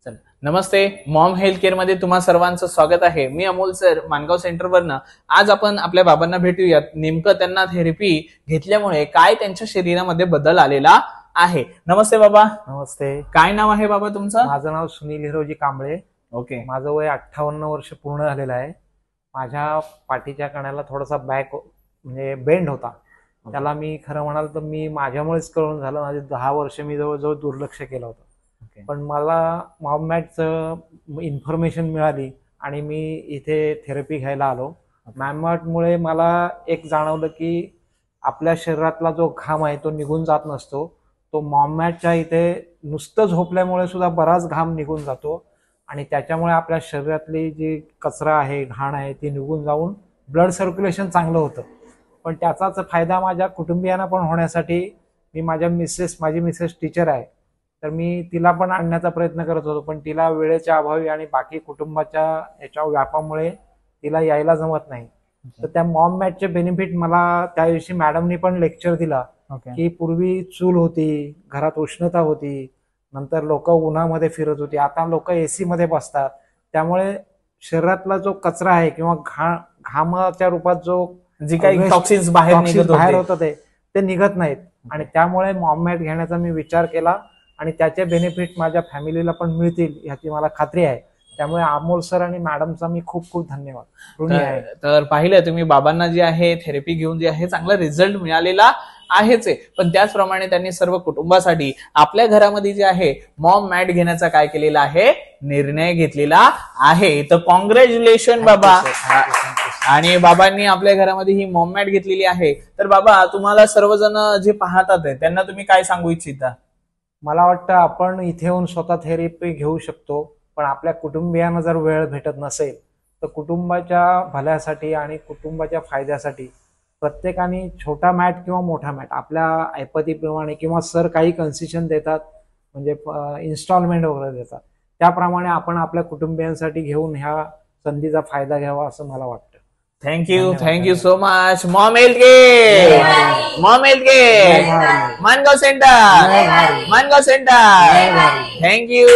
चल नमस्ते, Maugham health care मध्ये तुम्हा सर्वांचं स्वागत आहे। मी अमोल सर, मानगाव सेंटरवरनं। आज आपण आपल्या बाबांना भेटूयात। नेमकं त्यांना थेरपी घेतल्यामुळे काय त्यांच्या शरीरामध्ये बदल आलेला आहे। नमस्ते बाबा। नमस्ते। काय नाव आहे बाबा तुमचं? माझं नाव सुनील हिरोजी कांबळे। ओके। माझं वय 58 वर्ष पूर्ण झालेलं आहे। माझ्या पाठीच्या कण्याला थोडासा बॅक म्हणजे बेंड होता, त्याला मी खरं म्हणाल तर मी माझ्यामुळेच कळून झालं। माझे 10 वर्ष मी जवळजवळ दुर्लक्ष केलं होतं। पण मला मॉममॅटचं इन्फॉर्मेशन मिळाली आणि मी इथे थेरपी घ्यायला आलो। मॉममॅटमुळे मला एक जाणवलं की आपल्या शरीरातला जो घाम आहे तो निघून जात नसतो, तो मॉममॅटच्या इथे नुसतं झोपल्यामुळे सुद्धा बराच घाम निघून जातो आणि त्याच्यामुळे आपल्या शरीरातली जी कचरा आहे, घाण आहे ती निघून जाऊन ब्लड सर्क्युलेशन चांगलं होतं। पण त्याचाच फायदा माझ्या कुटुंबियांना पण होण्यासाठी मी माझी मिसेस टीचर आहे, तर मी तिला पण आणण्याचा प्रयत्न करत होतो, पण तिला वेळेच्या अभावी आणि बाकी कुटुंबाच्या याच्या व्यापामुळे तिला यायला जमत नाही। तर त्या मॉममॅटचे बेनिफिट मला त्या दिवशी मॅडमनी पण लेक्चर दिला की पूर्वी चूल होती, घरात उष्णता होती, नंतर लोक उन्हामध्ये फिरत होती, आता लोक एसी मध्ये बसतात, त्यामुळे शरीरातला जो कचरा आहे किंवा घामाच्या रूपात जो जी काही टॉक्सिन्स बाहेर होतं ते निघत नाहीत। आणि त्यामुळे मॉममॅट घेण्याचा मी विचार केला आणि त्याचे बेनिफिट माझ्या फॅमिलीला पण मिळतील याची मला खात्री आहे। त्यामुळे अमोल सर आणि मॅडमचा मी खूप खूप धन्यवाद ऋणी आहे। तर पाहिलं तुम्ही, बाबांना जे आहे थेरपी घेऊन जे आहे चांगला रिझल्ट मिळालेला आहेच आहे, पण त्याचप्रमाणे त्यांनी सर्व कुटुंबासाठी आपल्या घरामध्ये जे आहे मॉम मॅट घेण्याचा काय केलेला आहे, निर्णय घेतलेला आहे। तर कॉंग्रॅच्युलेशन बाबा। आणि बाबांनी आपल्या घरामध्ये ही मॉम मॅट घेतलेली आहे। तर बाबा, तुम्हाला सर्वजण जे पाहतात त्यांना तुम्ही काय सांगू इच्छिता? मला वाटतं आपण इथे येऊन स्वतः थेरपी घेऊ शकतो, पण आपल्या कुटुंबियांना जर वेळ भेटत नसेल तर कुटुंबाच्या भल्यासाठी आणि कुटुंबाच्या फायद्यासाठी प्रत्येकाने छोटा मॅट किंवा मोठा मॅट आपल्या ऐपतीप्रमाणे किंवा सर काही कन्सेशन देतात, म्हणजे इन्स्टॉलमेंट वगैरे देतात, त्याप्रमाणे आपण आपल्या कुटुंबियांसाठी घेऊन ह्या संधीचा फायदा घ्यावा असं मला वाटतं। Thank you so much. Maugham health care, Mangaon centre, thank you.